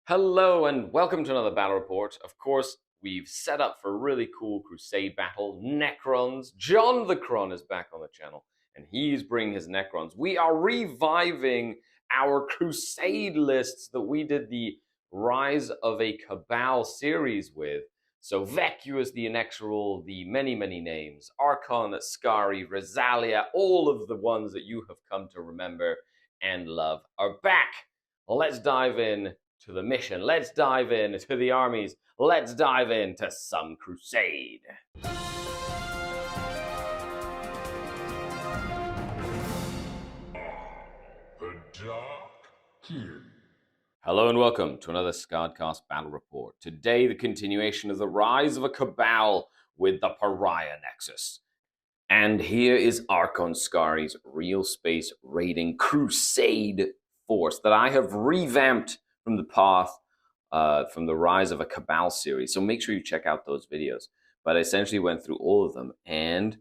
Hello and welcome to another battle report. Of course, we've set up for a really cool crusade battle. Necrons. John the Cron is back on the channel and he's bringing his Necrons. We are reviving our crusade lists that we did the Rise of a Kabal series with. So Vacuous the Inexorable, the many names, Archon, Skari, Rosalia, all of the ones that you have come to remember and love are back. Let's dive in to the mission. Let's dive in to the armies. Let's dive into some crusade. The Dark King. Hello and welcome to another Skaredcast battle report. Today, the continuation of the Rise of a Kabal with the Pariah Nexus. And here is Archon Skari's real space raiding crusade force that I have revamped from the path from the Rise of a Kabal series. So make sure you check out those videos. But I essentially went through all of them, and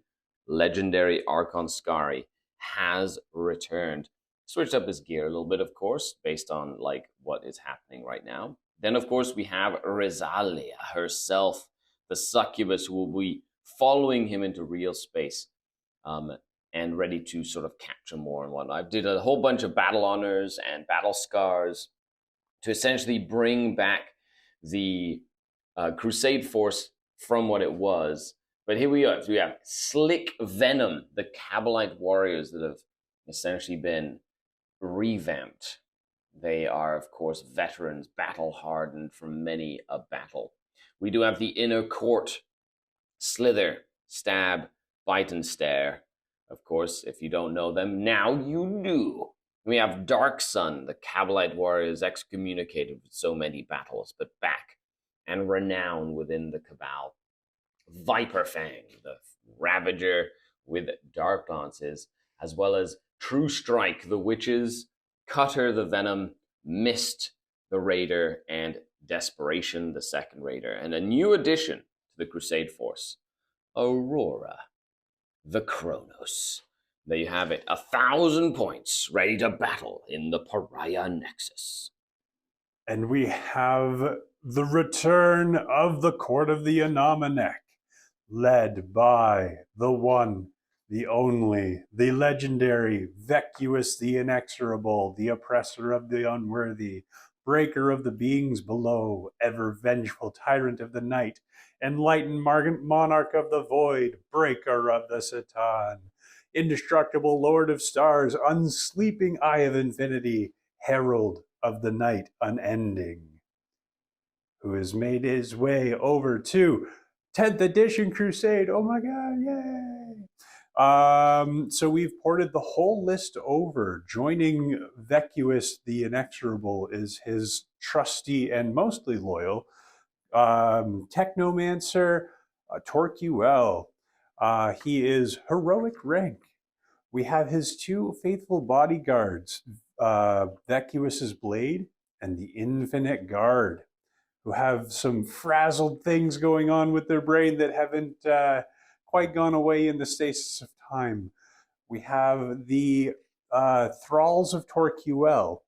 legendary Archon Skari has returned. Switched up his gear a little bit, of course, based on like what is happening right now. Then, of course, we have Rosalia herself, the succubus who will be following him into real space and ready to sort of capture more and whatnot. I did a whole bunch of battle honors and battle scars to essentially bring back the crusade force from what it was. But here we are. So we have Slick Venom, the Kabalite warriors that have essentially been revamped. They are, of course, veterans, battle-hardened from many a battle. We do have the Inner Court, Slither, Stab, Bite and Stare. Of course, if you don't know them, now you do. We have Dark Sun, the Kabalite warriors excommunicated with so many battles, but back and renowned within the Kabal. Viper Fang, the Ravager with dark lances, as well as True Strike, the Witches, Cutter, the Venom, Mist, the Raider, and Desperation, the second Raider. And a new addition to the Crusade Force, Aurora, the Kronos. There you have it, 1,000 points, ready to battle in the Pariah Nexus. And we have the return of the Court of the Anomanek, led by the one, the only, the legendary, Vacuous the Inexorable, the oppressor of the unworthy, breaker of the beings below, ever vengeful tyrant of the night, enlightened monarch of the void, breaker of the Satan, indestructible lord of stars, unsleeping eye of infinity, herald of the night unending, who has made his way over to 10th edition Crusade. Oh my god, yay! So we've ported the whole list over. Joining Vacuous the Inexorable is his trusty and mostly loyal Technomancer Torquel. He is heroic rank. We have his two faithful bodyguards, Vacuous's Blade and the Infinite Guard, who have some frazzled things going on with their brain that haven't quite gone away in the stasis of time. We have the Thralls of Torquel,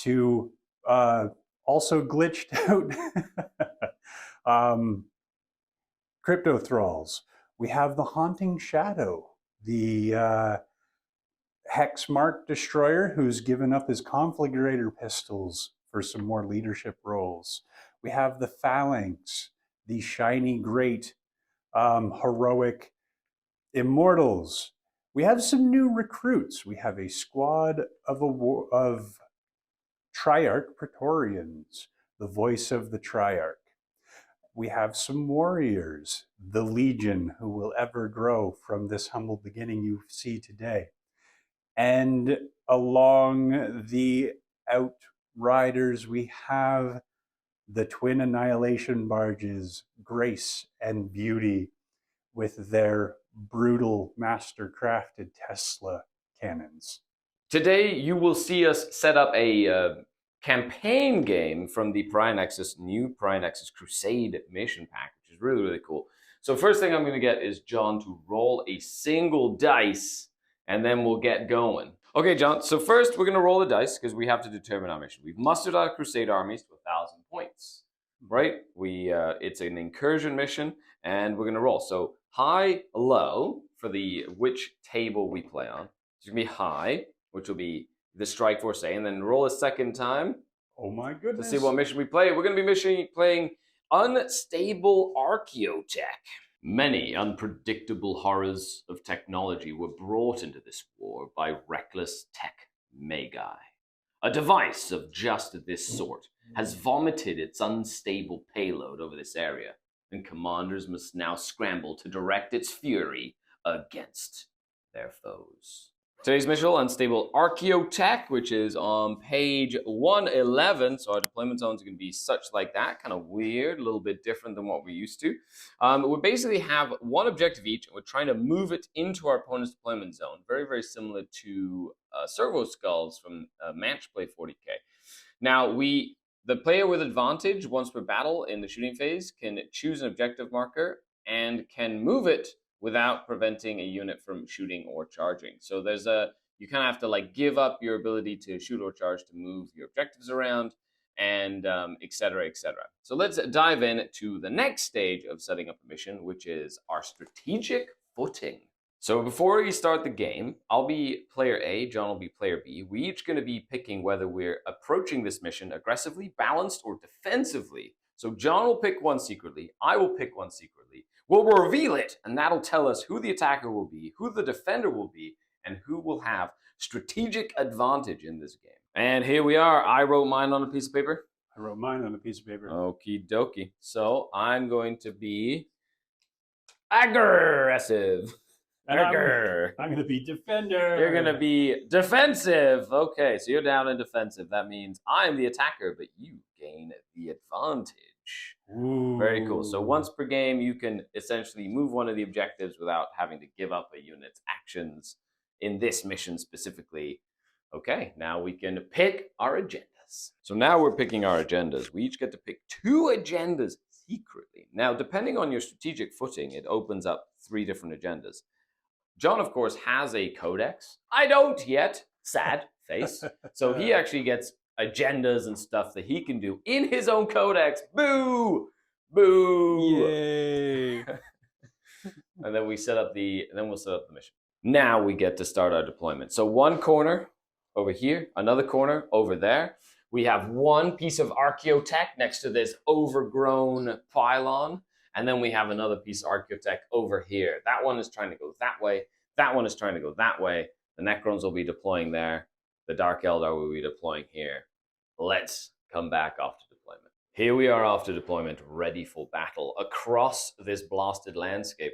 to also glitched out Crypto Thralls. We have the Haunting Shadow, the Hexmark Destroyer, who's given up his Conflagrator pistols for some more leadership roles. We have the Phalanx, the shiny, great, heroic Immortals. We have some new recruits. We have a squad of Triarch Praetorians, the voice of the Triarch. We have some warriors, the Legion, who will ever grow from this humble beginning you see today. And along the Outriders, we have the twin annihilation barges, Grace and Beauty, with their brutal master-crafted Tesla cannons. Today, you will see us set up a campaign game from the new Pariah Nexus Crusade mission pack, which is really cool. So first thing I'm going to get is John to roll a single dice, and then we'll get going. Okay, John. So first, we're going to roll the dice because we have to determine our mission. We've mustered our Crusade armies to 1,000 points, right? It's an incursion mission, and we're going to roll. So high, low for which table we play on. It's going to be high, which will be the Strike Force A, and then roll a second time. Oh my goodness! To see what mission we play. We're going to be playing Unstable Archaeotech. Many unpredictable horrors of technology were brought into this war by reckless tech magi. A device of just this sort has vomited its unstable payload over this area, and commanders must now scramble to direct its fury against their foes. Today's mission, Unstable Archaeotech, which is on page 111. So our deployment zones are going to be such like that, kind of weird, a little bit different than what we're used to. We basically have one objective each, and we're trying to move it into our opponent's deployment zone. Very, very similar to Servo Skulls from Match Play 40K. Now, the player with advantage, once per battle in the shooting phase, can choose an objective marker and can move it without preventing a unit from shooting or charging. So you kind of have to like give up your ability to shoot or charge to move your objectives around, and et cetera, et cetera. So let's dive in to the next stage of setting up a mission, which is our strategic footing. So before we start the game, I'll be player A, John will be player B. We're each going to be picking whether we're approaching this mission aggressively, balanced, or defensively. So John will pick one secretly, I will pick one secretly. We'll reveal it, and that'll tell us who the attacker will be, who the defender will be, and who will have strategic advantage in this game. And here we are. I wrote mine on a piece of paper. I wrote mine on a piece of paper. Okie dokie. So I'm going to be aggressive. And I'm going to be defender. You're going to be defensive. Okay, so you're down in defensive. That means I'm the attacker, but you gain the advantage. Ooh. Very cool. So once per game, you can essentially move one of the objectives without having to give up a unit's actions in this mission specifically. Okay, now we can pick our agendas. So now we're picking our agendas. We each get to pick 2 agendas secretly. Now, depending on your strategic footing, it opens up 3 different agendas. John, of course, has a codex. I don't yet. Sad face. So he actually gets agendas and stuff that he can do in his own codex. Boo! Boo! Yay! And then we'll set up the mission. Now we get to start our deployment. So one corner over here, another corner over there. We have one piece of Archaeotech next to this overgrown pylon. And then we have another piece of Archaeotech over here. That one is trying to go that way. That one is trying to go that way. The Necrons will be deploying there. The Dark Eldar will be deploying here. Let's come back off to deployment. Here we are off to deployment, ready for battle across this blasted landscape.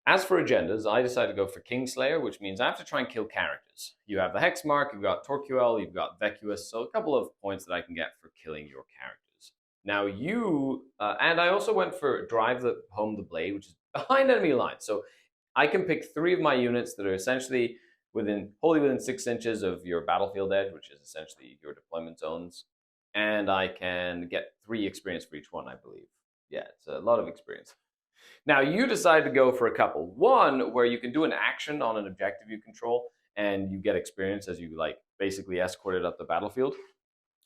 As for agendas, I decided to go for Kingslayer, which means I have to try and kill characters. You have the Hexmark, you've got Torquil, you've got Vacuous, so a couple of points that I can get for killing your characters. Now and I also went for Drive Home the Blade, which is behind enemy lines. So I can pick 3 of my units that are essentially wholly within 6 inches of your battlefield edge, which is essentially your deployment zones. And I can get 3 experience for each one, I believe. Yeah, it's a lot of experience. Now, you decide to go for a couple. One, where you can do an action on an objective you control, and you get experience as you basically escort it up the battlefield.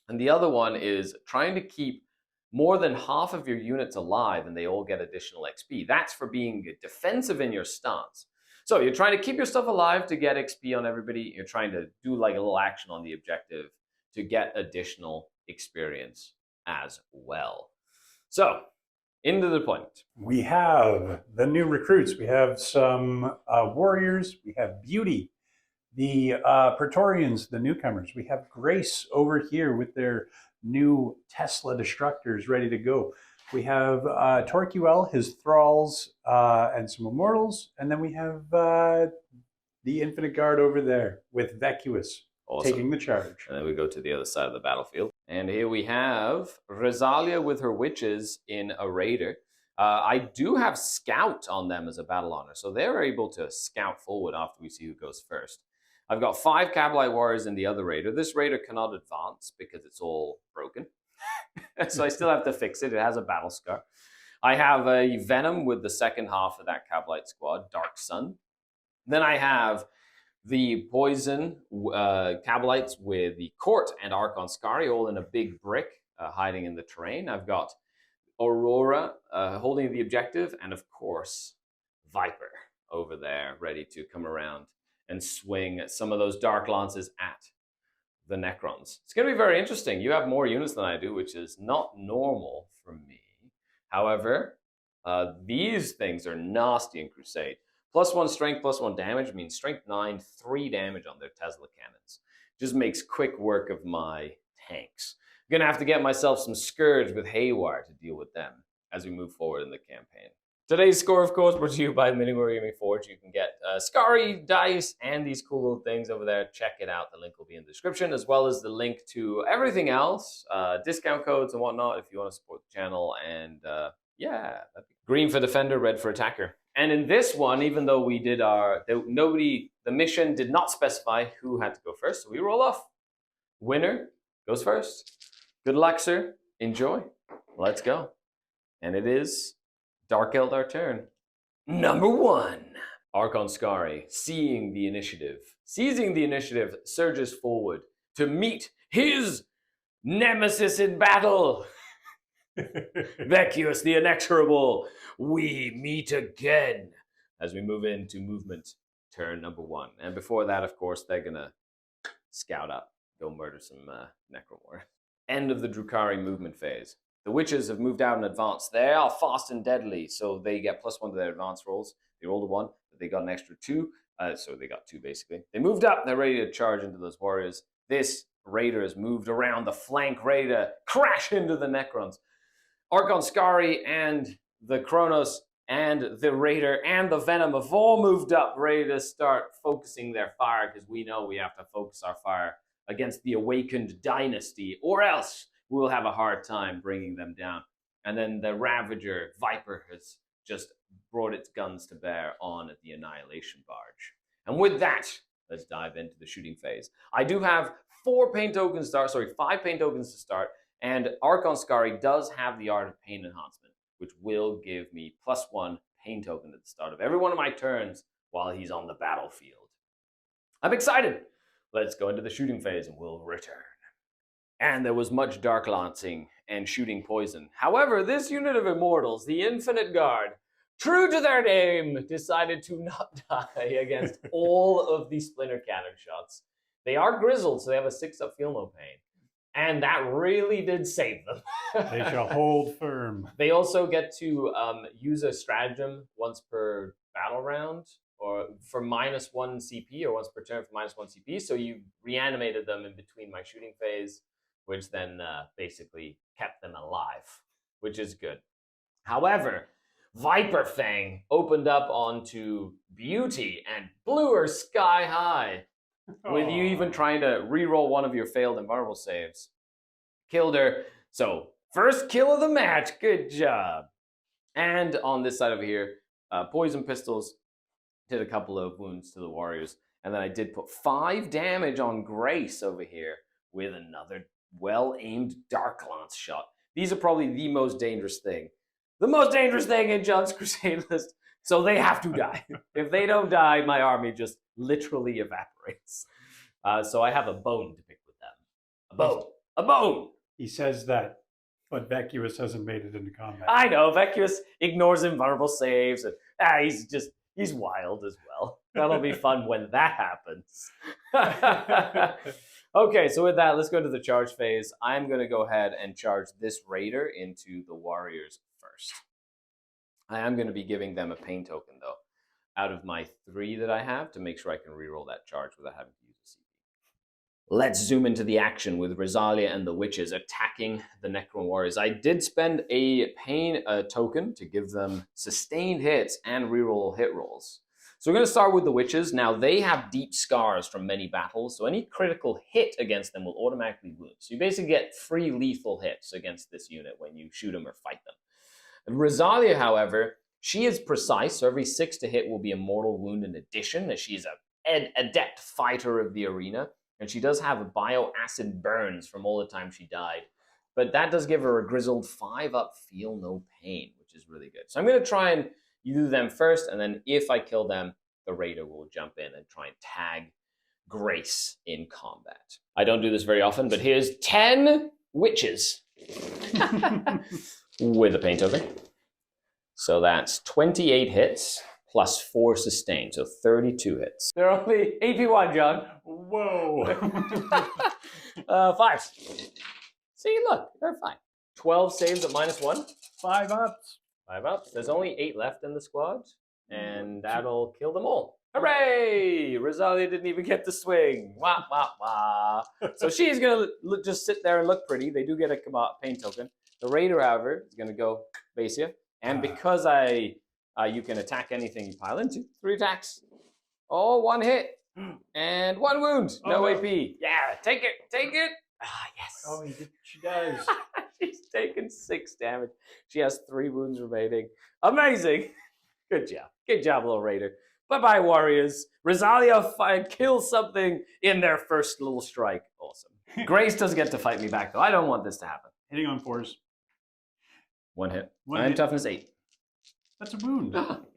And the other one is trying to keep more than half of your units alive, and they all get additional XP. That's for being defensive in your stance. So you're trying to keep your stuff alive to get XP on everybody. You're trying to do like a little action on the objective to get additional experience as well. So, into the deployment. We have the new recruits. We have some warriors. We have Beauty, the Praetorians, the newcomers. We have Grace over here with their new Tesla destructors ready to go. We have Torquil, his thralls, and some immortals. And then we have the Infinite Guard over there with Vacuous taking the charge. And then we go to the other side of the battlefield. And here we have Rosalia with her witches in a raider. I do have Scout on them as a battle honor, so they're able to scout forward after we see who goes first. I've got 5 Kabalite warriors in the other raider. This raider cannot advance because it's all broken. So I still have to fix it. It has a battle scar. I have a Venom with the second half of that Kabalite squad, Dark Sun. Then I have the poison Kabalites with the Court and Archon Skari all in a big brick hiding in the terrain. I've got Aurora holding the objective, and of course, Viper over there ready to come around and swing some of those Dark Lances at the Necrons. It's going to be very interesting. You have more units than I do, which is not normal for me. However, these things are nasty in Crusade. +1 strength, +1 damage means strength 9, 3 damage on their Tesla cannons. Just makes quick work of my tanks. I'm going to have to get myself some Scourge with Haywire to deal with them as we move forward in the campaign. Today's score, of course, brought to you by the Mini Wargaming Forge. You can get Skari dice and these cool little things over there. Check it out. The link will be in the description, as well as the link to everything else, discount codes and whatnot, if you want to support the channel. And yeah, green for Defender, red for Attacker. And in this one, even though we did the mission did not specify who had to go first, so we roll off. Winner goes first. Good luck, sir. Enjoy. Let's go. And it is Dark Eldar turn. Number 1. Archon Skari, seizing the initiative, surges forward to meet his nemesis in battle. Vekius the Inexorable, we meet again. As we move into movement turn number 1. And before that, of course, they're going to scout up, go murder some Necron War. End of the Drukhari movement phase. The witches have moved out in advance. They are fast and deadly, so they get +1 to their advance rolls. They rolled a 1, but they got an extra 2, so they got 2 basically. They moved up, they're ready to charge into those warriors. This raider has moved around the flank, ready to crash into the Necrons. Archon Skari and the Kronos and the Raider and the Venom have all moved up, ready to start focusing their fire, because we know we have to focus our fire against the Awakened Dynasty, or else we'll have a hard time bringing them down. And then the Ravager, Viper, has just brought its guns to bear on the Annihilation Barge. And with that, let's dive into the shooting phase. I do have 5 pain tokens to start, and Archon Skari does have the Art of Pain enhancement, which will give me +1 pain token at the start of every one of my turns while he's on the battlefield. I'm excited. Let's go into the shooting phase and we'll return. And there was much dark lancing and shooting poison. However, this unit of immortals, the Infinite Guard, true to their name, decided to not die against all of the splinter cannon shots. They are grizzled, so they have a 6-up feel no pain. And that really did save them. They shall hold firm. They also get to use a stratagem once per battle round, or for -1 CP, or once per turn for -1 CP. So you reanimated them in between my shooting phase, which then basically kept them alive, which is good. However, Viper Fang opened up onto Beauty and blew her sky high, with you even trying to re-roll one of your failed invulnerable saves. Killed her. So, first kill of the match. Good job. And on this side over here, Poison Pistols did a couple of wounds to the warriors. And then I did put 5 damage on Grace over here with another well-aimed Dark Lance shot. These are probably the most dangerous thing. The most dangerous thing in John's Crusade list. So they have to die. If they don't die, my army just literally evaporates. So I have a bone to pick with them. A bone. A bone! He says that, but Vekius hasn't made it into combat. I know. Vekius ignores invulnerable saves. And he's wild as well. That'll be fun when that happens. Okay, so with that, let's go to the charge phase. I'm going to go ahead and charge this Raider into the Warriors first. I am going to be giving them a pain token, though, out of my 3 that I have to make sure I can reroll that charge without having to use a CP. Let's zoom into the action with Rosalia and the Witches attacking the Necron Warriors. I did spend a pain token to give them sustained hits and reroll hit rolls. So we're going to start with the Witches. Now, they have deep scars from many battles, so any critical hit against them will automatically wound. So you basically get 3 lethal hits against this unit when you shoot them or fight them. Rosalia, however, she is precise, so every 6 to hit will be a mortal wound in addition, as she's an adept fighter of the arena, and she does have bioacid burns from all the time she died. But that does give her a grizzled 5-up feel no pain, which is really good. So I'm going to try and do them first, and then if I kill them, the Raider will jump in and try and tag Grace in combat. I don't do this very often, but here's 10 witches with a pain token. So that's 28 hits plus 4 sustained, so 32 hits. They're only AP1, John. Whoa. 5. See, look, they're fine. 12 saves at -1. 5 ups. 5 ups. There's only 8 left in the squad, and that'll kill them all. Hooray! Rosalia didn't even get to swing. Wah, wah, wah. So she's going to just sit there and look pretty. They do get a pain token. The Raider, however, is going to go base you. And because you can attack anything you pile into, 3 attacks. Oh, 1 hit. And 1 wound. No AP. Yeah, take it. Ah, yes. Oh, she does. She's taken 6 damage. She has 3 wounds remaining. Amazing. Good job, little Raider. Bye-bye, warriors. Rosalia kills something in their first little strike. Awesome. Grace doesn't get to fight me back, though. I don't want this to happen. Hitting on 4s. 1 hit. One and hit. Toughness 8. That's a wound.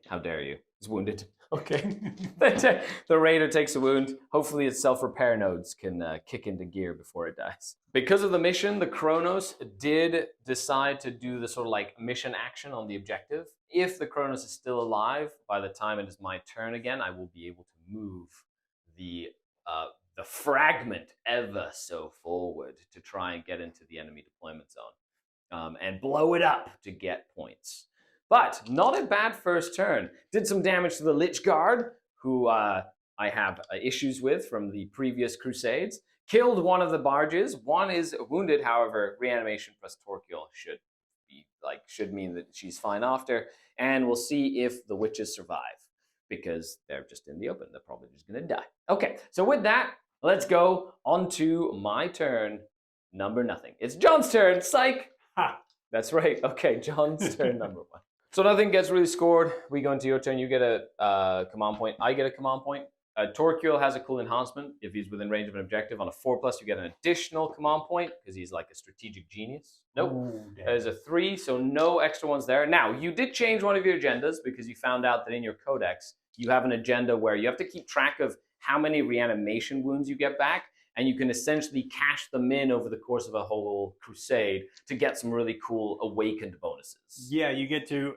How dare you. He's wounded. Okay. The Raider takes a wound. Hopefully its self-repair nodes can kick into gear before it dies. Because of the mission, the Kronos did decide to do the sort of like mission action on the objective. If the Kronos is still alive, by the time it is my turn again, I will be able to move the fragment ever so forward to try and get into the enemy deployment zone and blow it up to get points. But not a bad first turn. Did some damage to the Lich Guard, who I have issues with from the previous Crusades. Killed one of the barges. One is wounded, however, reanimation plus Torquil should mean that she's fine after. And we'll see if the witches survive, because they're just in the open. They're probably just going to die. Okay, so with that, let's go on to my turn, number nothing. It's John's turn, psych! Ha! That's right. Okay, John's turn, number 1. So nothing gets really scored. We go into your turn. You get a command point. I get a command point. Torquil has a cool enhancement. If he's within range of an objective on a 4+, you get an additional command point because he's like a strategic genius. Nope. There's a 3, so no extra ones there. Now, you did change one of your agendas because you found out that in your codex, you have an agenda where you have to keep track of how many reanimation wounds you get back, and you can essentially cash them in over the course of a whole crusade to get some really cool awakened bonuses. Yeah, you get to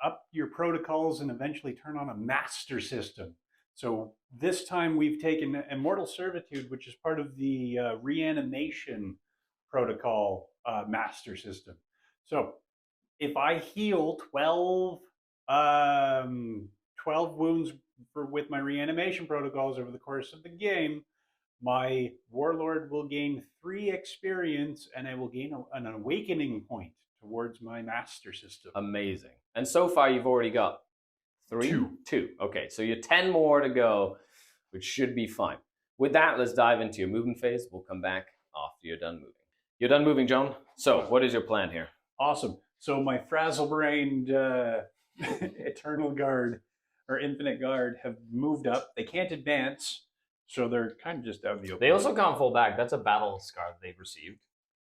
up your protocols and eventually turn on a master system. So this time we've taken Immortal Servitude, which is part of the reanimation protocol master system. So if I heal 12 wounds with my reanimation protocols over the course of the game, my Warlord will gain 3 experience, and I will gain an awakening point towards my master system. Amazing. And so far, you've already got 3? 2. Okay, so you're 10 more to go, which should be fine. With that, let's dive into your movement phase. We'll come back after you're done moving. You're done moving, John. So what is your plan here? Awesome. So my frazzle-brained Eternal Guard or Infinite Guard have moved up. They can't advance. So they're kind of just out of the open. They also can't fall back. That's a battle scar that they've received.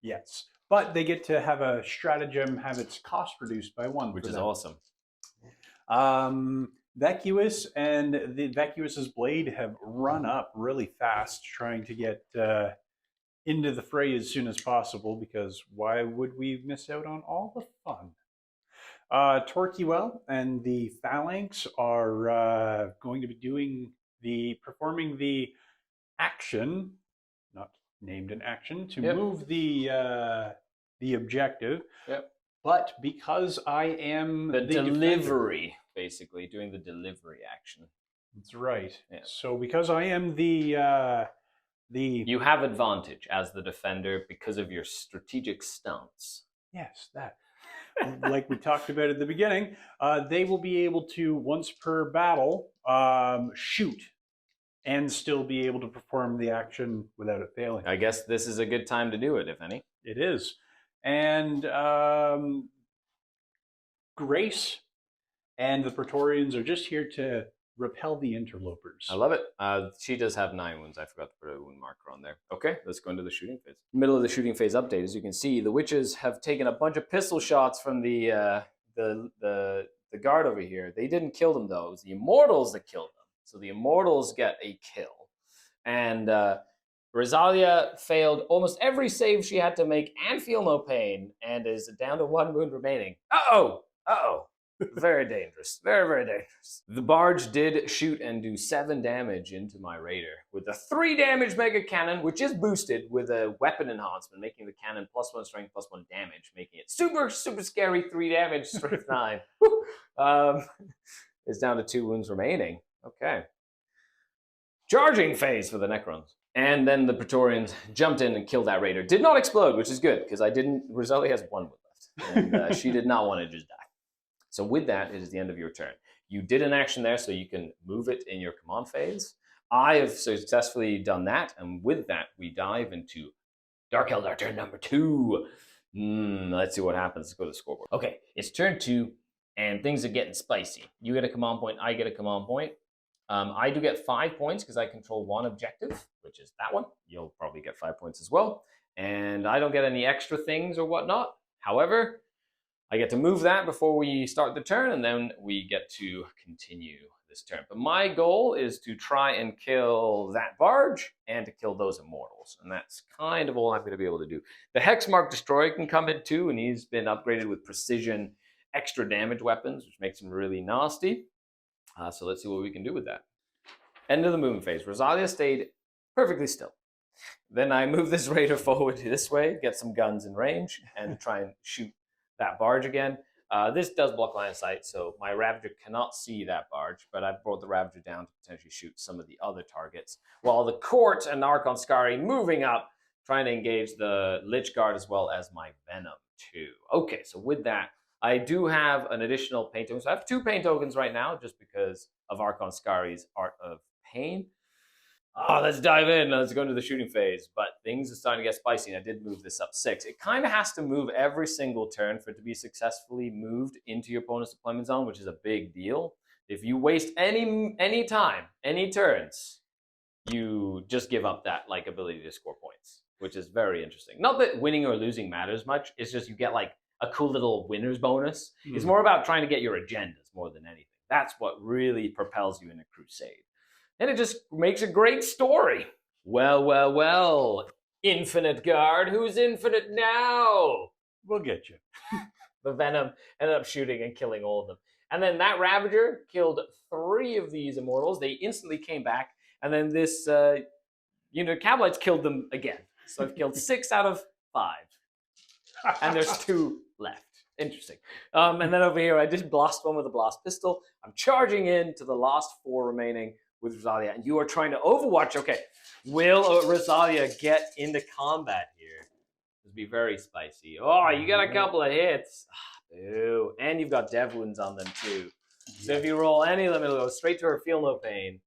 Yes. But they get to have a stratagem have its cost reduced by 1. Which is awesome. Vacuous and the Vacuous's blade have run up really fast, trying to get into the fray as soon as possible, because why would we miss out on all the fun? Torquil and the Phalanx are going to be performing the action, not named an action, to move the objective. Yep. But because I am the delivery, basically doing the delivery action. That's right. Yeah. So because I am the you have advantage as the defender because of your strategic stance. Yes, that. Like we talked about at the beginning, they will be able to, once per battle, shoot and still be able to perform the action without it failing. I guess this is a good time to do it, if any. It is. And Grace and the Praetorians are just here to repel the interlopers. I love it. She does have 9 wounds. I forgot to put a wound marker on there. Okay, let's go into the shooting phase. Middle of the shooting phase update. As you can see, the witches have taken a bunch of pistol shots from the guard over here. They didn't kill them, though. It was the immortals that killed them. So the Immortals get a kill. And Rosalia failed almost every save she had to make and feel no pain and is down to 1 wound remaining. Uh-oh! Uh-oh. Very dangerous. Very, very dangerous. The barge did shoot and do 7 damage into my raider with a 3 damage mega cannon, which is boosted with a weapon enhancement, making the cannon +1 strength, +1 damage, making it super, super scary 3 damage, strength 9. It's down to 2 wounds remaining. Okay. Charging phase for the Necrons. And then the Praetorians jumped in and killed that raider. Did not explode, which is good, because I didn't. Rosalia has 1 wound left. And she did not want to just die. So with that, it is the end of your turn. You did an action there, so you can move it in your command phase. I have successfully done that, and with that, we dive into Dark Eldar turn number 2. Let's see what happens. Let's go to the scoreboard. Okay, it's turn 2, and things are getting spicy. You get a command point, I get a command point. I do get 5 points because I control 1 objective, which is that one. You'll probably get 5 points as well. And I don't get any extra things or whatnot. However, I get to move that before we start the turn, and then we get to continue this turn. But my goal is to try and kill that barge and to kill those Immortals. And that's kind of all I'm going to be able to do. The Hexmark Destroyer can come in too, and he's been upgraded with precision extra damage weapons, which makes him really nasty. So let's see what we can do with that. End of the movement phase. Rosalia stayed perfectly still. Then I move this raider forward this way, get some guns in range, and try and shoot that barge again. This does block line of sight, so my Ravager cannot see that barge, but I've brought the Ravager down to potentially shoot some of the other targets. While the Court and Archon Skari moving up, trying to engage the Lich Guard as well as my Venom too. Okay, so with that, I do have an additional paint token. So I have 2 paint tokens right now, just because of Archon Skari's Art of Pain. Let's dive in. Let's go into the shooting phase. But things are starting to get spicy, and I did move this up 6. It kind of has to move every single turn for it to be successfully moved into your opponent's deployment zone, which is a big deal. If you waste any time, any turns, you just give up that ability to score points, which is very interesting. Not that winning or losing matters much. It's just you get a cool little winner's bonus. It's more about trying to get your agendas more than anything. That's what really propels you in a crusade. And it just makes a great story. Well, well, well. Infinite Guard, who's infinite now? We'll get you. The Venom ended up shooting and killing all of them. And then that Ravager killed 3 of these Immortals. They instantly came back. And then this Kabalites killed them again. So I've killed 6 out of 5. And there's 2 left. Interesting. And then over here, I just blast one with a blast pistol. I'm charging in to the last 4 remaining with Rosalia, and you are trying to overwatch. Okay, will Rosalia get into combat here? This will be very spicy. Oh, you got a couple of hits. Ew. And you've got dev wounds on them too. So if you roll any of them, it'll go straight to her feel no pain.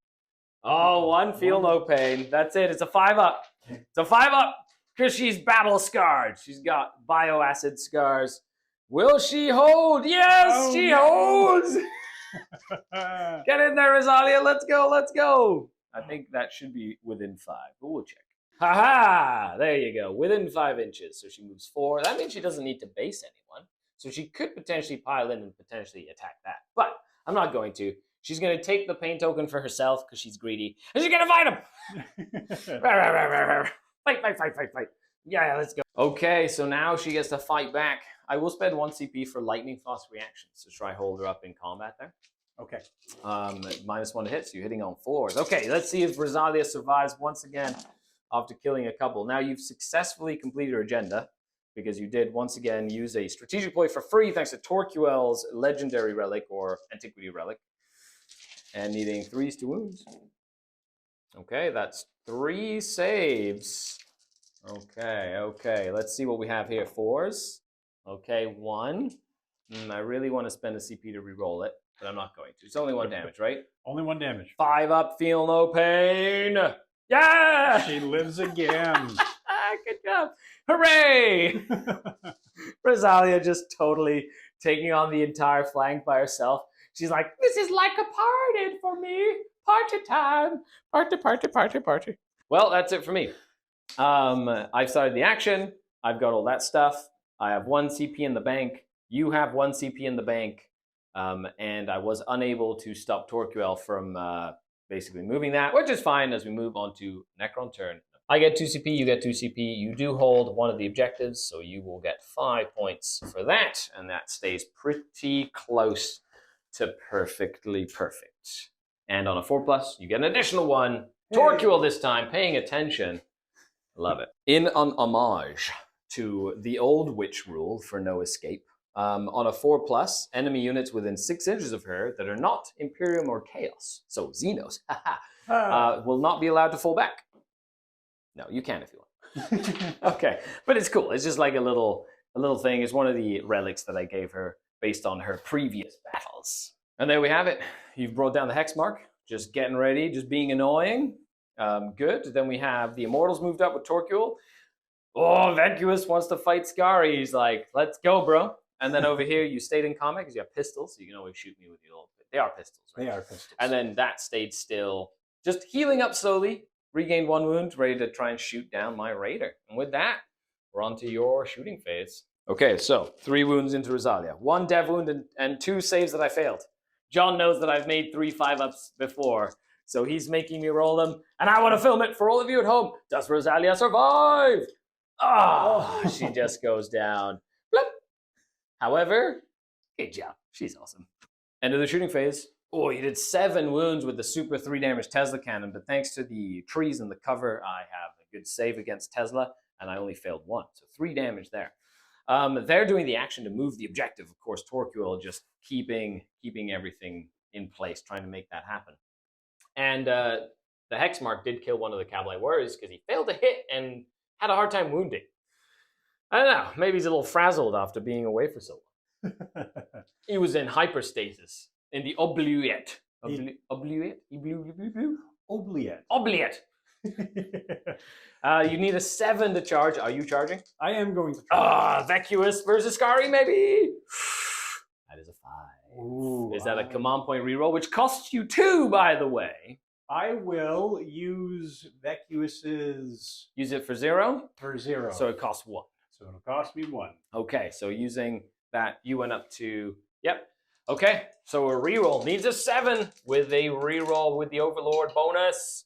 Oh, 1 feel no pain. That's it. It's a 5-up. It's a 5-up because she's battle scarred. She's got bioacid scars. Will she hold? Yes, she holds. Get in there, Rosalia. Let's go. Let's go. I think that should be within 5, but we'll check. Ha! There you go. Within 5 inches. So she moves 4. That means she doesn't need to base anyone. So she could potentially pile in and potentially attack that. But I'm not going to. She's going to take the pain token for herself because she's greedy. And she's going to fight him. Fight. Yeah, let's go. Okay, so now she gets to fight back. I will spend 1 CP for lightning fast reactions to try hold her up in combat there. Okay. -1 to hit, so you're hitting on 4s. Okay, let's see if Rosalia survives once again after killing a couple. Now you've successfully completed your agenda because you did once again use a strategic ploy for free thanks to Torquel's legendary relic or antiquity relic. And needing 3s to wounds. Okay, that's 3 saves. Okay. Let's see what we have here. 4s. Okay, 1. I really want to spend a CP to re-roll it, but I'm not going to. It's only 1 damage, right? Only 1 damage. 5 up, feel no pain. Yeah! She lives again. Good job. Hooray! Rosalia just totally taking on the entire flank by herself. She's like, this is like a party for me. Party time. Party. Well, that's it for me. I've started the action. I've got all that stuff. I have 1 CP in the bank. You have 1 CP in the bank. And I was unable to stop Torquel from basically moving that, which is fine as we move on to Necron turn. I get 2 CP, you get 2 CP. You do hold one of the objectives, so you will get 5 points for that, and that stays pretty close to perfectly perfect. And on a 4+, you get an additional 1. Torquil this time, paying attention. Love it. In an homage to the old witch rule for no escape, on a 4+, enemy units within 6 inches of her that are not Imperium or Chaos, so Xenos, will not be allowed to fall back. No, you can if you want. Okay, but it's cool. It's just like a little thing. It's one of the relics that I gave her based on her previous battles. And there we have it. You've brought down the hex mark. Just getting ready, just being annoying. Good. Then we have the Immortals moved up with Torquil. Oh, Vacuous wants to fight Skari. He's like, let's go, bro. And then over here, you stayed in combat because you have pistols, so you can always shoot me with your old. They are pistols, right? They are pistols. And then that stayed still, just healing up slowly. Regained 1 wound, ready to try and shoot down my raider. And with that, we're on to your shooting phase. Okay, so 3 wounds into Rosalia. 1 dev wound and 2 saves that I failed. John knows that I've made 3 5-ups before, so he's making me roll them, and I want to film it for all of you at home. Does Rosalia survive? Oh, she just goes down. Bloop. However, good job. She's awesome. End of the shooting phase. Oh, you did 7 wounds with the super 3 damage Tesla cannon, but thanks to the trees and the cover, I have a good save against Tesla, and I only failed 1, so 3 damage there. They're doing the action to move the objective, of course, Torquil just keeping everything in place, trying to make that happen. And the Hexmark did kill one of the Kabal warriors because he failed to hit and had a hard time wounding. I don't know, maybe he's a little frazzled after being away for so long. He was in hyperstasis. In the oubliette. Oubliette? Oubliette. You need a 7 to charge. Are you charging? I am going to charge. Vacuous versus Skari, maybe? That is a 5. Ooh, is that a command point reroll, which costs you 2, by the way? I will use Vacuous's... Use it for 0? For 0. So it costs 1. So it'll cost me 1. Okay, so using that, you went up to... Yep. Okay, so a reroll needs a 7 with a reroll with the Overlord bonus.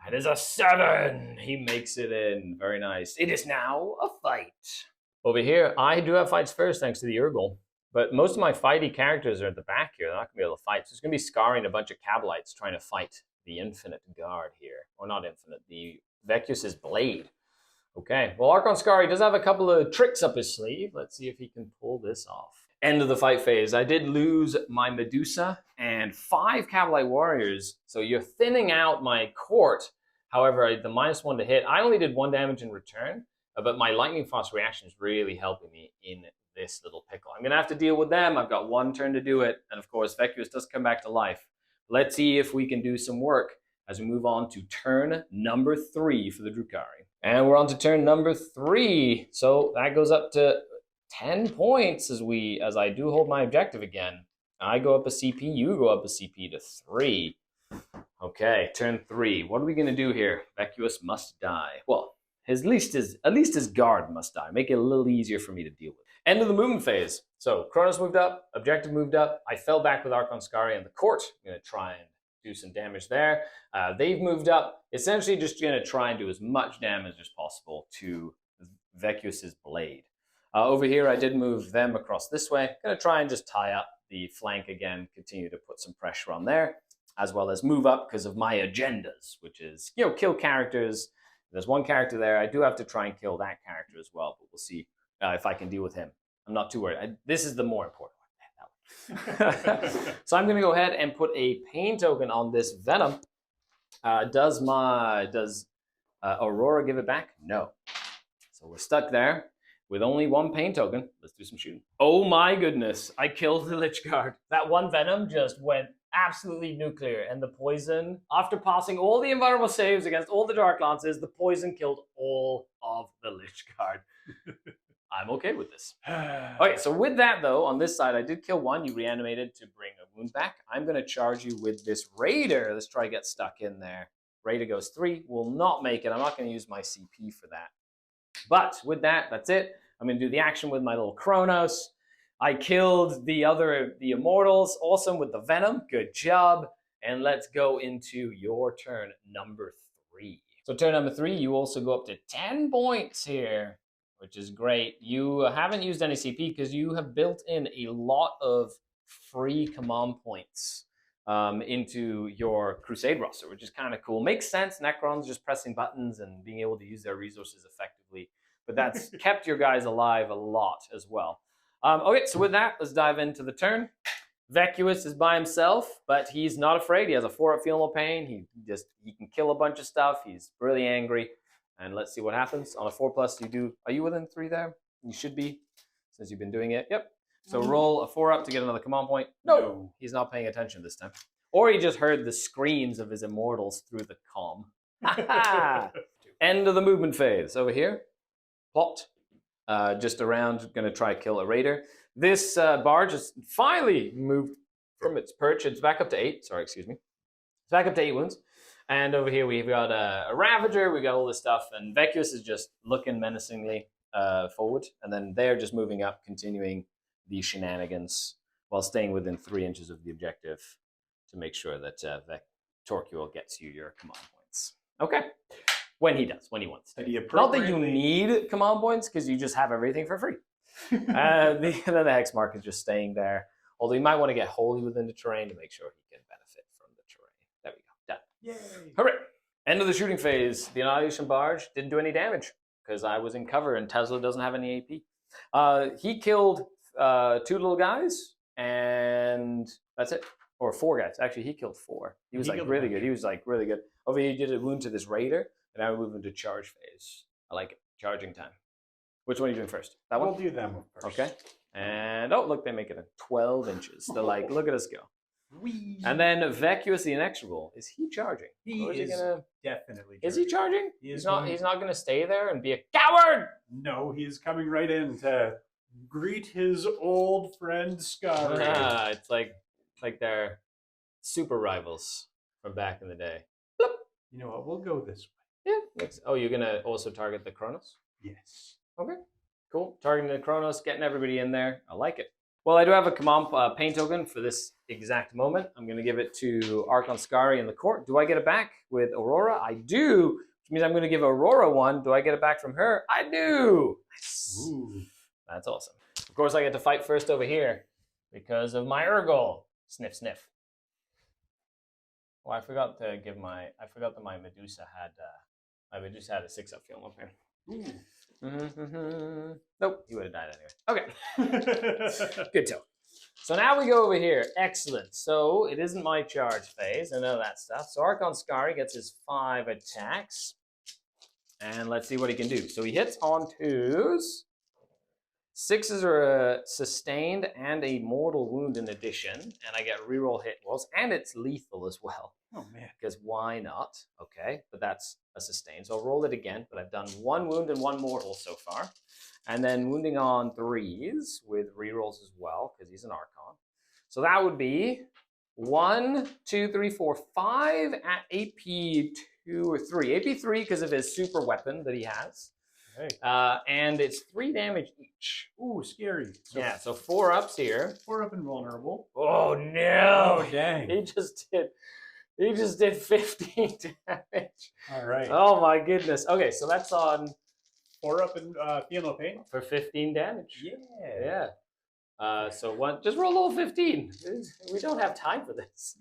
That is a 7. He makes it in. Very nice. It is now a fight. Over here, I do have fights first thanks to the Urgle. But most of my fighty characters are at the back here. They're not going to be able to fight. So it's going to be Skari and a bunch of Kabalites trying to fight the Infinite Guard here. Or not Infinite, the Vecuus's Blade. Okay, well, Archon Skari does have a couple of tricks up his sleeve. Let's see if he can pull this off. End of the fight phase. I did lose my Medusa and 5 Kabalite warriors, so you're thinning out my court. However, the -1 to hit, I only did 1 damage in return, but my Lightning Frost reaction is really helping me in this little pickle. I'm going to have to deal with them. I've got 1 turn to do it, and of course, Vacuous does come back to life. Let's see if we can do some work as we move on to turn number 3 for the Drukhari. And we're on to turn number 3, so that goes up to 10 points as I do hold my objective again. I go up a CP, you go up a CP to 3. Okay, turn 3. What are we going to do here? Vacuous must die. Well, at least his guard must die. Make it a little easier for me to deal with. End of the movement phase. So Kronos moved up, objective moved up. I fell back with Archon Skari in the court. I'm going to try and do some damage there. They've moved up. Essentially just going to try and do as much damage as possible to Vacuus's Blade. Over here, I did move them across this way. Going to try and just tie up the flank again, continue to put some pressure on there, as well as move up because of my agendas, which is, kill characters. There's 1 character there. I do have to try and kill that character as well, but we'll see if I can deal with him. I'm not too worried. This is the more important one. So I'm going to go ahead and put a pain token on this Venom. Does Aurora give it back? No. So we're stuck there. With only 1 pain token, let's do some shooting. Oh my goodness, I killed the Lich Guard. That 1 Venom just went absolutely nuclear, and the poison, after passing all the environmental saves against all the Dark Lances, the poison killed all of the Lich Guard. I'm okay with this. Okay, so with that though, on this side, I did kill 1. You reanimated to bring a wound back. I'm going to charge you with this Raider. Let's try to get stuck in there. Raider goes 3, will not make it. I'm not going to use my CP for that. But with that, that's it. I'm going to do the action with my little Kronos. I killed the Immortals. Awesome with the Venom. Good job. And let's go into your turn number 3. So turn number 3, you also go up to 10 points here, which is great. You haven't used any CP because you have built in a lot of free command points into your Crusade roster, which is kind of cool. Makes sense, Necrons just pressing buttons and being able to use their resources effectively. But that's kept your guys alive a lot as well. Okay, so with that, let's dive into the turn. Vacuous is by himself, but he's not afraid. He has a 4-up Feel No Pain. He can kill a bunch of stuff. He's really angry. And let's see what happens. On a 4+, you do. Are you within 3 there? You should be, since you've been doing it. Yep. So roll a 4-up to get another command point. No, he's not paying attention this time. Or he just heard the screams of his immortals through the comm. End of the movement phase. Over here, plot. Just around, gonna try to kill a raider. This barge has finally moved from its perch. It's back up to 8. Sorry, excuse me. It's back up to 8 wounds. And over here we've got a Ravager. We got all this stuff. And Vacuous is just looking menacingly forward. And then they're just moving up, continuing the shenanigans while staying within 3 inches of the objective to make sure that Torquil gets you your command points. Okay. When he does, when he wants to. Not that you need command points, because you just have everything for free. Then the Hex Mark is just staying there. Although you might want to get wholly within the terrain to make sure he can benefit from the terrain. There we go. Done. Yay! Hooray! End of the shooting phase. The Annihilation Barge didn't do any damage because I was in cover and Tesla doesn't have any AP. He killed 2 little guys and that's it. Or 4 guys. Actually, he killed 4. He was like really good. He was like really good. Over here, he did a wound to this raider, and now we move into charge phase. I like it. Charging time. Which one are you doing first? That one? We'll do them first. Okay. And oh, look, they make it in 12 inches. They're like, look at us go. Whee. And then Vacuous the Inexorable. Is he charging? He is definitely charging. Is he charging? He's not going to stay there and be a coward. No, he is coming right in to greet his old friend Skari. It's like they're super rivals from back in the day. You know what? We'll go this way. Yeah. Oh, you're going to also target the Kronos? Yes. Okay. Cool. Targeting the Kronos, getting everybody in there. I like it. Well, I do have a command pain token for this exact moment. I'm going to give it to Archon Skari in the court. Do I get it back with Aurora? I do, which means I'm going to give Aurora one. Do I get it back from her? I do. Nice. Ooh. That's awesome. Of course, I get to fight first over here because of my Urgol. Sniff, sniff. Oh, I forgot that my Medusa had a 6-up Feel No Pain. Ooh. Nope, he would have died anyway. Okay. Good tell. So now we go over here. Excellent. So it isn't my charge phase. I know that stuff. So Archon Skari gets his 5 attacks. And let's see what he can do. So he hits on 2s. 6s are sustained and a mortal wound in addition. And I get reroll hit rolls. And it's lethal as well. Oh, man. Because why not? Okay, but that's a sustain. So I'll roll it again, but I've done 1 wound and 1 mortal so far. And then wounding on 3s with rerolls as well, because he's an Archon. So that would be 1, 2, 3, 4, 5 at AP 2 or 3. AP 3 because of his super weapon that he has. Hey. And it's 3 damage each. Ooh, scary. So yeah, so 4 ups here. 4 up and vulnerable. Oh, no. Oh, dang. He just did 15 damage. All right. Oh my goodness. Okay, so that's on 4 up and Feel No Pain for 15 damage. Yeah. Yeah. So just roll all 15. We don't have time for this.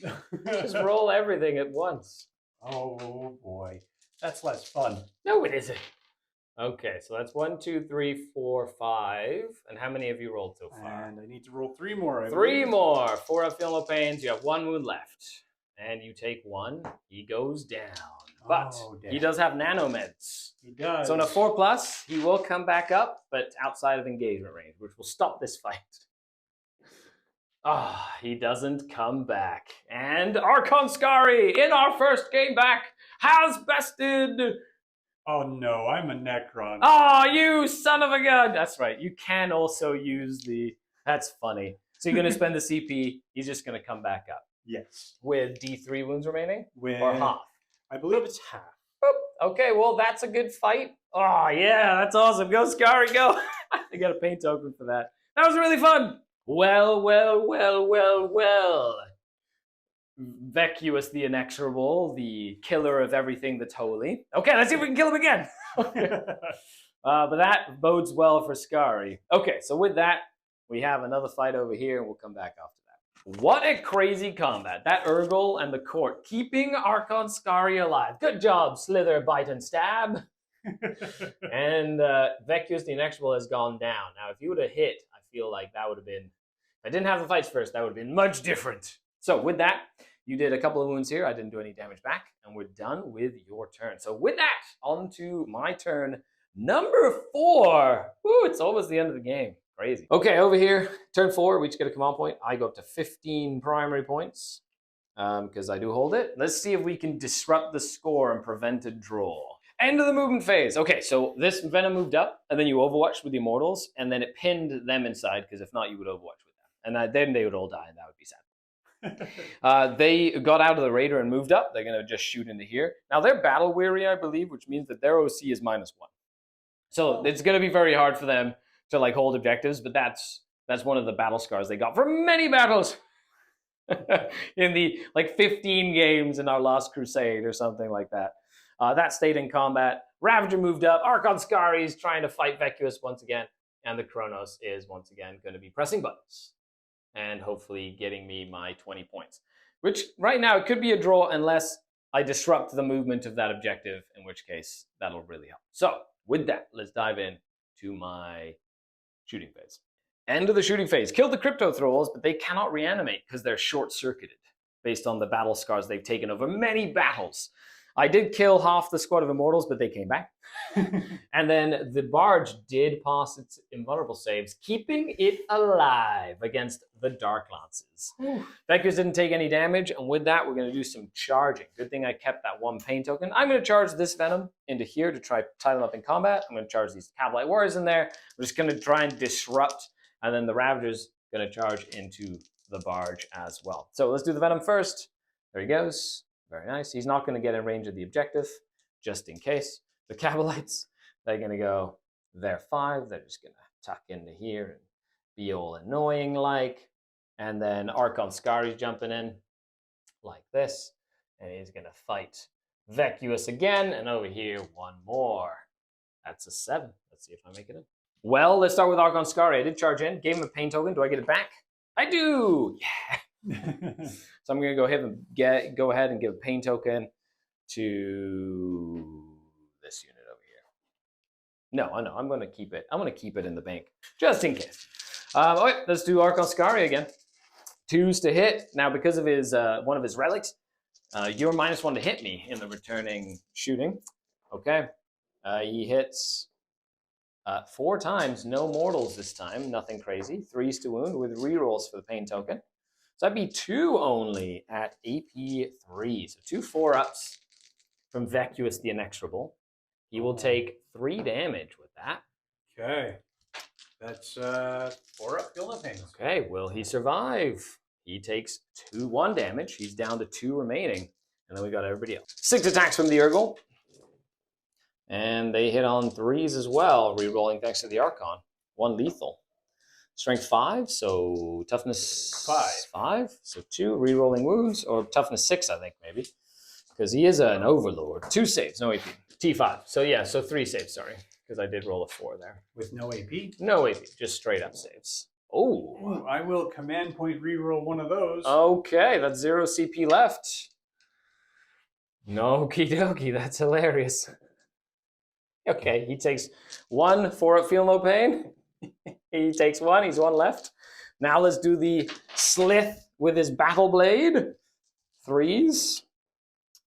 Just roll everything at once. Oh boy, that's less fun. No, it isn't. Okay, so that's 1, 2, 3, 4, 5. And how many have you rolled so far? And I need to roll 3 more. 3 more. 4 up Feel No Pains. You have 1 wound left. And you take 1, he goes down. But he does have nanomeds. He does. So on a 4+, he will come back up, but outside of engagement range, which will stop this fight. He doesn't come back. And Archon Skari, in our first game back, has bested. Oh no, I'm a Necron. Oh, you son of a gun. That's right. You can also use that's funny. So you're going to spend the CP. He's just going to come back up. Yes. With D3 wounds remaining? Or half? I believe it's half. Boop. Okay, well, that's a good fight. Oh, yeah, that's awesome. Go, Skari, go. I got a paint token for that. That was really fun. Well. Vacuous the Inexorable, the killer of everything that's holy. Okay, let's see if we can kill him again. But that bodes well for Skari. Okay, so with that, we have another fight over here, and we'll come back after that. What a crazy combat. That Urgle and the court keeping Archon Skari alive. Good job, Slither, Bite, and Stab. And Vacuous the Inexorable has gone down. Now, if you would have hit, I feel like that would have been... If I didn't have the fights first, that would have been much different. So with that, you did a couple of wounds here. I didn't do any damage back, and we're done with your turn. So with that, on to my turn number 4. Woo, it's almost the end of the game. Crazy. Okay, over here, turn 4, we each get a command point. I go up to 15 primary points because I do hold it. Let's see if we can disrupt the score and prevent a draw. End of the movement phase. Okay, so this Venom moved up, and then you overwatched with the Immortals, and then it pinned them inside, because if not, you would overwatch with them. And then they would all die, and that would be sad. They got out of the Raider and moved up. They're going to just shoot into here. Now, they're battle weary, I believe, which means that their OC is -1. So it's going to be very hard for them to like hold objectives, but that's one of the battle scars they got from many battles in the like 15 games in our last crusade or something like that. That stayed in combat. Ravager moved up. Archon Skari is trying to fight Vacuous once again, and the Kronos is once again going to be pressing buttons and hopefully getting me my 20 points, which right now it could be a draw unless I disrupt the movement of that objective, in which case that'll really help. So with that, let's dive in to my shooting phase. End of the shooting phase. Killed the Crypto Thralls, but they cannot reanimate because they're short-circuited based on the battle scars they've taken over many battles. I did kill half the squad of Immortals, but they came back. And then the Barge did pass its invulnerable saves, keeping it alive against the Dark Lances. Vacuous didn't take any damage, and with that, we're going to do some charging. Good thing I kept that 1 pain token. I'm going to charge this Venom into here to try to tie them up in combat. I'm going to charge these Kabalite Warriors in there. I'm just going to try and disrupt, and then the Ravager's going to charge into the Barge as well. So let's do the Venom first. There he goes. Very nice. He's not going to get in range of the objective, just in case. The Kabalites, they're going to go, they're 5. They're just going to tuck into here and be all annoying like. And then Archon Skari's jumping in like this. And he's going to fight Vacuous again. And over here, 1 more. That's a 7. Let's see if I make it in. Well, let's start with Archon Skari. I did charge in, gave him a pain token. Do I get it back? I do! Yeah! So I'm going to go ahead and give a pain token to this unit over here. No, I know. I'm going to keep it. I'm going to keep it in the bank just in case. All right, let's do Archon Skari again. 2s to hit. Now, because of his one of his relics, you're -1 to hit me in the returning shooting. Okay. He hits 4 times. No mortals this time. Nothing crazy. 3s to wound with rerolls for the pain token. So that'd be 2 only at AP 3. So 2 4-ups from Vacuous the Inexorable. He will take 3 damage with that. Okay. That's 4-up Field Pains. Okay, will he survive? He takes 1 damage. He's down to 2 remaining. And then we got everybody else. 6 attacks from the Urgle. And they hit on 3s as well, re-rolling thanks to the Archon. 1 lethal. Strength 5, so toughness 5. So 2 re-rolling wounds, or toughness 6, I think, maybe. Because he is an overlord. 2 saves, no AP. T5. So yeah, so 3 saves, sorry. Because I did roll a 4 there. With no AP? No AP, just straight up saves. Oh. Ooh, I will command point re-roll 1 of those. Okay, that's 0 CP left. Okie dokie, that's hilarious. Okay, he takes 1 4-up Feel No Pain. He takes 1, he's 1 left. Now let's do the Slith with his Battle Blade. 3s.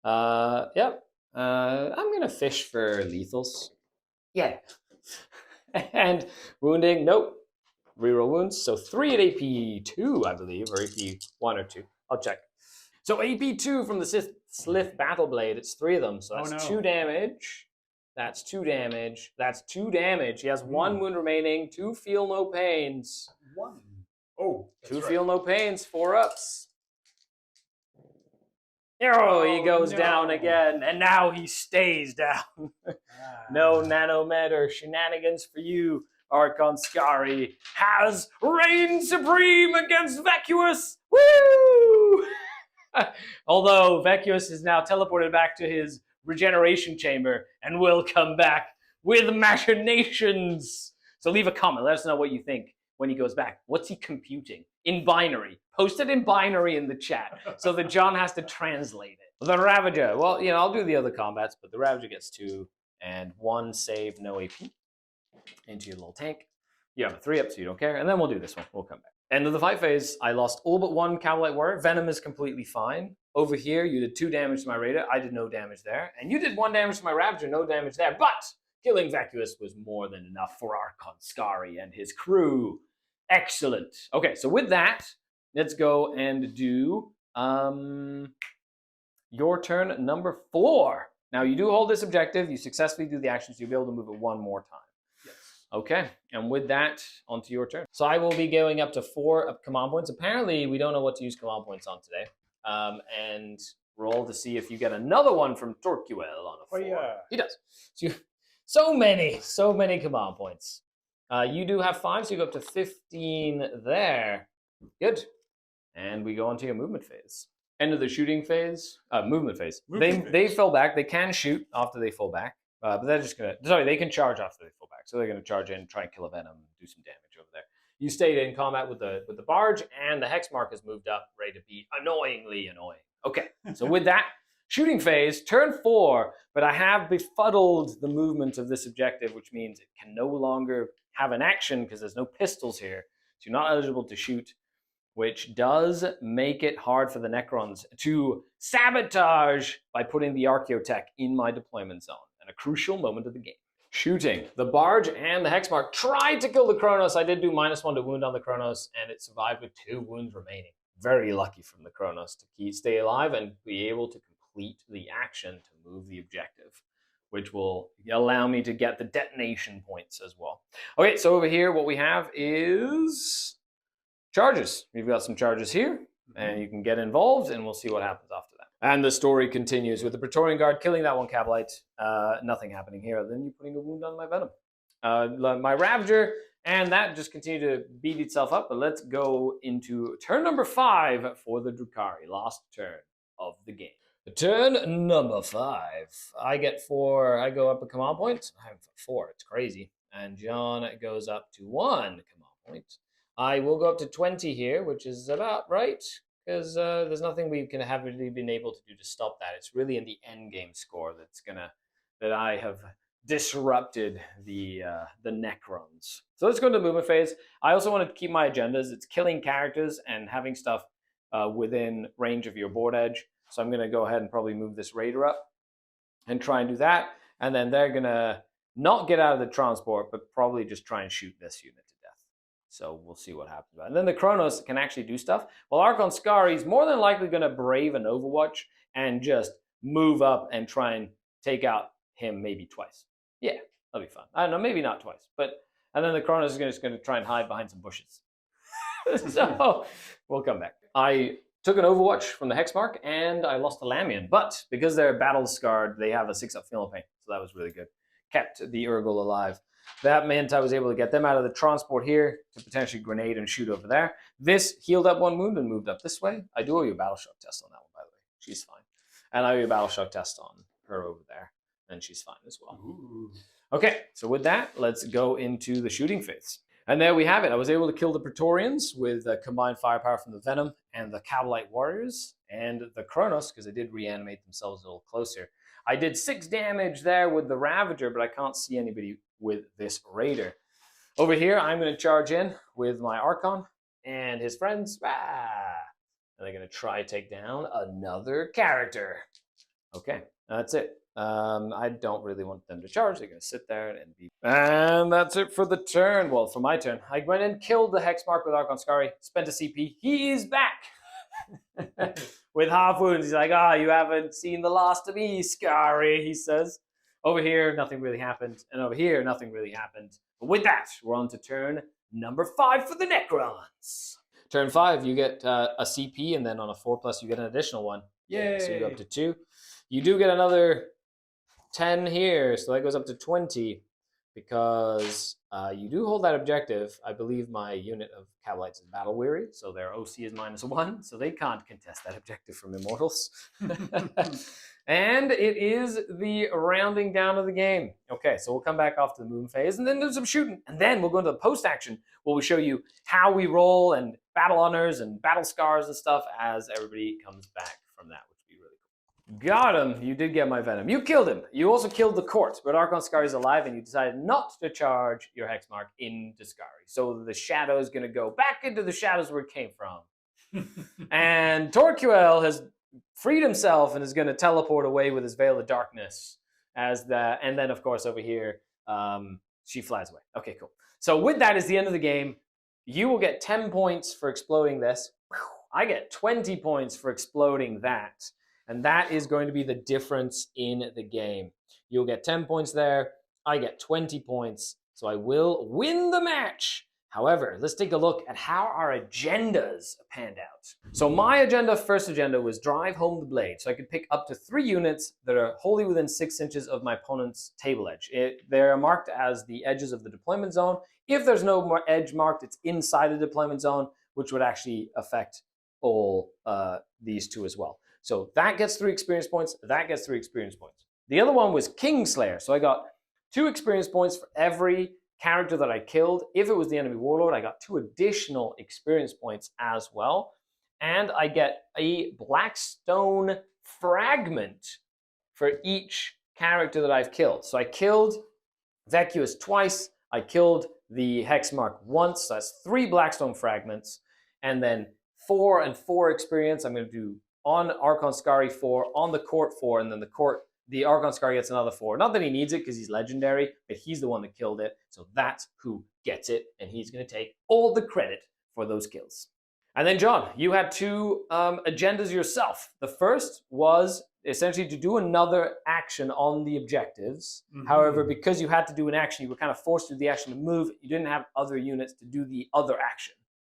Yep. I'm going to fish for lethals. Yeah. And wounding, nope. Reroll wounds. So 3 at AP 2, I believe, or AP 1 or 2. I'll check. So AP 2 from the Slith Battle Blade. It's 3 of them, so that's 2 damage. That's 2 damage. That's 2 damage. He has 1 wound remaining. 2 Feel No Pains. 1. Oh, 2 right. Feel No Pains. 4-ups. Oh, he goes down again, and now he stays down. No nanomed or shenanigans for you. Archon Skari has reigned supreme against Vacuous. Woo! Although Vacuous is now teleported back to his regeneration chamber and will come back with machinations. So leave a comment. Let us know what you think when he goes back. What's he computing? In binary. Post it in binary in the chat so that John has to translate it. The Ravager. Well, I'll do the other combats, but the Ravager gets 2 and 1 save, no AP. Into your little tank. You have a 3 up, so you don't care. And then we'll do this one. We'll come back. End of the fight phase. I lost all but 1 Kabalite Warrior. Venom is completely fine. Over here, you did 2 damage to my Raider. I did no damage there. And you did 1 damage to my Ravager, no damage there. But killing Vacuous was more than enough for Archon Skari and his crew. Excellent. Okay, so with that, let's go and do your turn number 4. Now, you do hold this objective. You successfully do the actions. You'll be able to move it 1 more time. Okay, and with that, onto your turn. So I will be going up to 4 command points. Apparently, we don't know what to use command points on today. And roll to see if you get another one from Torquil on a 4. Oh, yeah. He does. So many command points. You do have 5, so you go up to 15 there. Good. And we go on to your movement phase. End of the shooting phase. Movement phase. They fall back. They can shoot after they fall back. But they're just going to... Sorry, they can charge after they fall back. So they're going to charge in, try and kill a Venom, and do some damage over there. You stayed in combat with the barge, and the hex mark has moved up, ready to be annoyingly annoying. Okay, so with that, shooting phase, turn 4, but I have befuddled the movement of this objective, which means it can no longer have an action because there's no pistols here. So you're not eligible to shoot, which does make it hard for the Necrons to sabotage by putting the Archaeotech in my deployment zone. And a crucial moment of the game. Shooting. The barge and the Hexmark tried to kill the Kronos. I did do -1 to wound on the Kronos, and it survived with 2 wounds remaining. Very lucky from the Kronos to stay alive and be able to complete the action to move the objective, which will allow me to get the detonation points as well. Okay, so over here, what we have is charges. We've got some charges here, and you can get involved, and we'll see what happens after that. And the story continues with the Praetorian Guard killing that 1 Kabalite. Nothing happening here other than you putting a wound on my Venom. My Ravager, and that just continued to beat itself up. But let's go into turn number 5 for the Drukhari. Last turn of the game. Turn number 5. I get 4. I go up a command point. I have 4. It's crazy. And John goes up to 1 command point. I will go up to 20 here, which is about right. Because there's nothing we can have really been able to do to stop that. It's really in the end game score that I have disrupted the Necrons. So let's go to the movement phase. I also want to keep my agendas. It's killing characters and having stuff within range of your board edge. So I'm going to go ahead and probably move this Raider up and try and do that. And then they're going to not get out of the transport, but probably just try and shoot this unit. So we'll see what happens. And then the Kronos can actually do stuff. Well, Archon Skari is more than likely going to brave an Overwatch and just move up and try and take out him maybe twice. Yeah, that'll be fun. I don't know, maybe not twice. And then the Kronos is just going to try and hide behind some bushes. So we'll come back. I took an Overwatch from the Hexmark, and I lost a Lamian. But because they're battle scarred, they have a 6-up Philopane. So that was really good. Kept the Urgle alive. That meant I was able to get them out of the transport here to potentially grenade and shoot over there. This healed up 1 wound and moved up this way. I do owe you a battle shock test on that one, by the way. She's fine. And I owe you a battle shock test on her over there. And she's fine as well. Ooh. Okay, so with that, let's go into the shooting phase. And there we have it. I was able to kill the Praetorians with combined firepower from the Venom and the Kabalite Warriors and the Kronos, because they did reanimate themselves a little closer. I did 6 damage there with the Ravager, but I can't see anybody with this Raider. Over here, I'm going to charge in with my Archon and his friends. And they're going to try to take down another character. Okay, that's it. I don't really want them to charge. They're going to sit there and be... And that's it for the turn. Well, for my turn. I went and killed the Hexmark with Archon Skari. Spent a CP. He is back. With half wounds. He's like, you haven't seen the last of me, Skari, he says. Over here, nothing really happened. And over here, nothing really happened. But with that, we're on to turn number 5 for the Necrons. Turn 5, you get a CP, and then on a 4+, you get an additional one. Yay! So you go up to 2. You do get another 10 here, so that goes up to 20. because you do hold that objective. I believe my unit of Kabalites is battle weary, so their OC is -1, so they can't contest that objective from Immortals. And it is the rounding down of the game. Okay, so we'll come back off to the moon phase, and then do some shooting, and then we'll go into the post-action, where we show you how we roll and battle honors and battle scars and stuff as everybody comes back from that, which would be really cool. Got him. You did get my venom. You killed him. You also killed the court, but Archon Skari is alive, and you decided not to charge your hex mark into Skari. So the shadow is going to go back into the shadows where it came from. And Torquil has freed himself and is going to teleport away with his veil of darkness. And then, of course, over here, she flies away. Okay, cool. So with that is the end of the game. You will get 10 points for exploding this. I get 20 points for exploding that. And that is going to be the difference in the game. You'll get 10 points there. I get 20 points. So I will win the match. However, let's take a look at how our agendas panned out. So my first agenda was drive home the blade. So I could pick up to 3 units that are wholly within 6 inches of my opponent's table edge. They're marked as the edges of the deployment zone. If there's no more edge marked, it's inside the deployment zone, which would actually affect all these 2 as well. So that gets 3 experience points. That gets 3 experience points. The other one was Kingslayer. So I got 2 experience points for every character that I killed. If it was the enemy warlord, I got 2 additional experience points as well. And I get a Blackstone fragment for each character that I've killed. So I killed Vecuous twice. I killed the Hexmark once. So that's 3 Blackstone fragments. And then 4 and 4 experience. I'm going to do on Archon Skari 4, on the Court 4, and then the Archon Skari gets another 4. Not that he needs it because he's legendary, but he's the one that killed it. So that's who gets it, and he's going to take all the credit for those kills. And then, John, you had 2 agendas yourself. The first was essentially to do another action on the objectives. Mm-hmm. However, because you had to do an action, you were kind of forced to do the action to move. You didn't have other units to do the other action.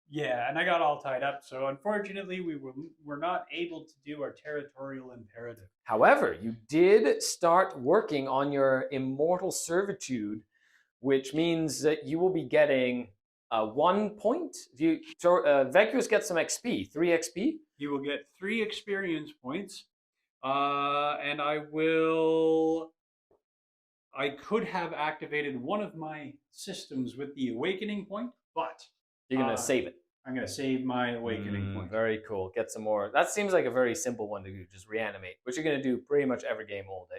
Yeah, and I got all tied up, so unfortunately we were not able to do our territorial imperative. However, you did start working on your immortal servitude, which means that you will be getting 1 point. Vecuous gets some XP, 3 XP. You will get 3 experience points, and I could have activated one of my systems with the awakening point, but you're going to save it. I'm going to save my awakening point. Very cool. Get some more. That seems like a very simple one to do. Just reanimate, which you're going to do pretty much every game, old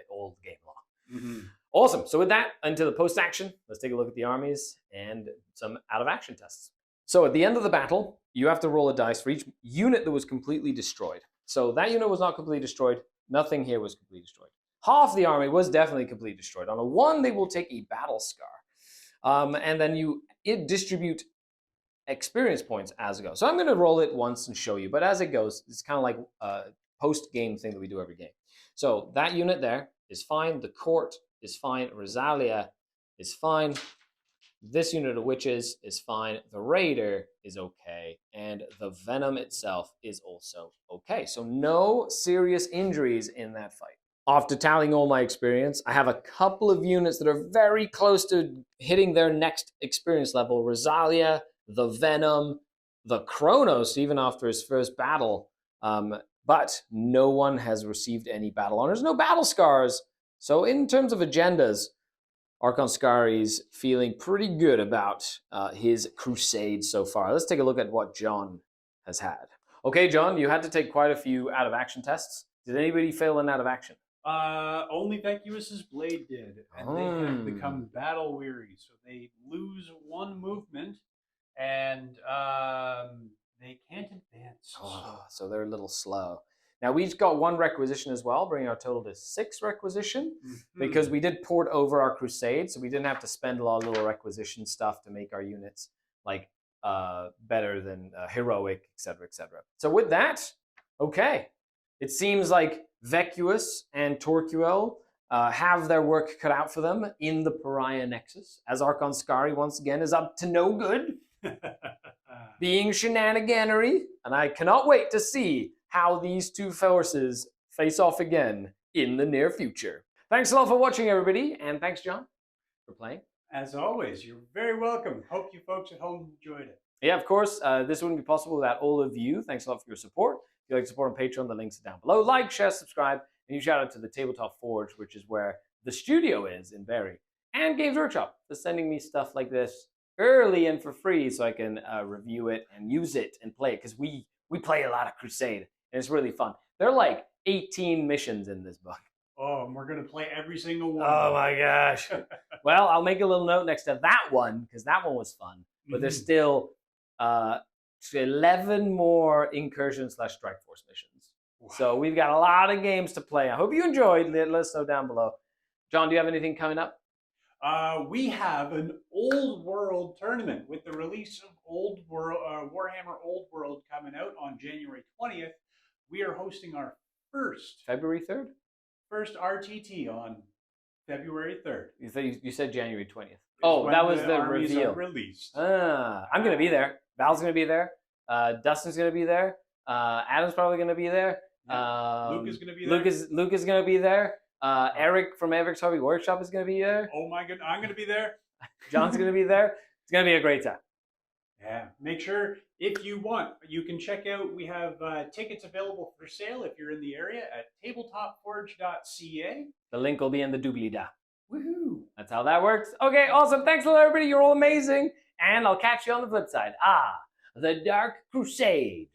game long. Mm-hmm. Awesome. So with that, into the post-action, let's take a look at the armies and some out-of-action tests. So at the end of the battle, you have to roll a dice for each unit that was completely destroyed. So that unit was not completely destroyed. Nothing here was completely destroyed. Half the army was definitely completely destroyed. On a 1, they will take a battle scar. And then you distribute experience points as it goes. So I'm going to roll it once and show you, but as it goes, it's kind of like a post-game thing that we do every game. So that unit there is fine. The Court is fine. Rosalia is fine. This unit of Witches is fine. The Raider is okay. And the Venom itself is also okay. So no serious injuries in that fight. After tallying all my experience, I have a couple of units that are very close to hitting their next experience level. Rosalia, the Venom, the Kronos, even after his first battle. But no one has received any battle honors, no battle scars. So in terms of agendas, Archon Skari's feeling pretty good about his crusade so far. Let's take a look at what John has had. Okay, John, you had to take quite a few out-of-action tests. Did anybody fail in out-of-action? Only Vecuous's blade did, and they have become battle-weary, so they lose 1 movement. And they can't advance. So they're a little slow. Now, we've got 1 requisition as well, bringing our total to 6 requisition, because we did port over our crusade, so we didn't have to spend a lot of little requisition stuff to make our units like better than heroic, etc., etc. So with that, okay, it seems like Vecuous and Torquil have their work cut out for them in the Pariah Nexus, as Archon Skari once again is up to no good. Being shenaniganery, and I cannot wait to see how these 2 forces face off again in the near future. Thanks a lot for watching, everybody, and thanks, John, for playing. As always, you're very welcome. Hope you folks at home enjoyed it. Yeah, of course. This wouldn't be possible without all of you. Thanks a lot for your support. If you'd like to support on Patreon, the links are down below. Like, share, subscribe, and you shout out to the Tabletop Forge, which is where the studio is in Barrie, and Games Workshop for sending me stuff like this early and for free so I can review it and use it and play it, because we play a lot of Crusade, and it's really fun. There are like 18 missions in this book. Oh, and we're going to play every single one. Oh my gosh. Well, I'll make a little note next to that one, because that one was fun. But there's still 11 more incursion/strike force missions. Wow. So we've got a lot of games to play. I hope you enjoyed. Let us know down below. John, do you have anything coming up? We have an Old World tournament with the release of Warhammer Old World coming out on January 20th. We are hosting our February 3rd? first RTT on February 3rd. You said January 20th. When that was the armies reveal. are released. I'm going to be there. Val's going to be there. Dustin's going to be there. Adam's probably going to be there. Luke is going to be there. Luke is going to be there. Eric from Eric's Hobby Workshop is going to be there. Oh my goodness, I'm going to be there. John's going to be there. It's going to be a great time. Yeah, make sure if you want, you can check out. We have tickets available for sale if you're in the area at tabletopforge.ca. The link will be in the doobly-da. Woohoo! That's how that works. Okay, awesome. Thanks a lot, everybody. You're all amazing. And I'll catch you on the flip side. The Dark Crusade.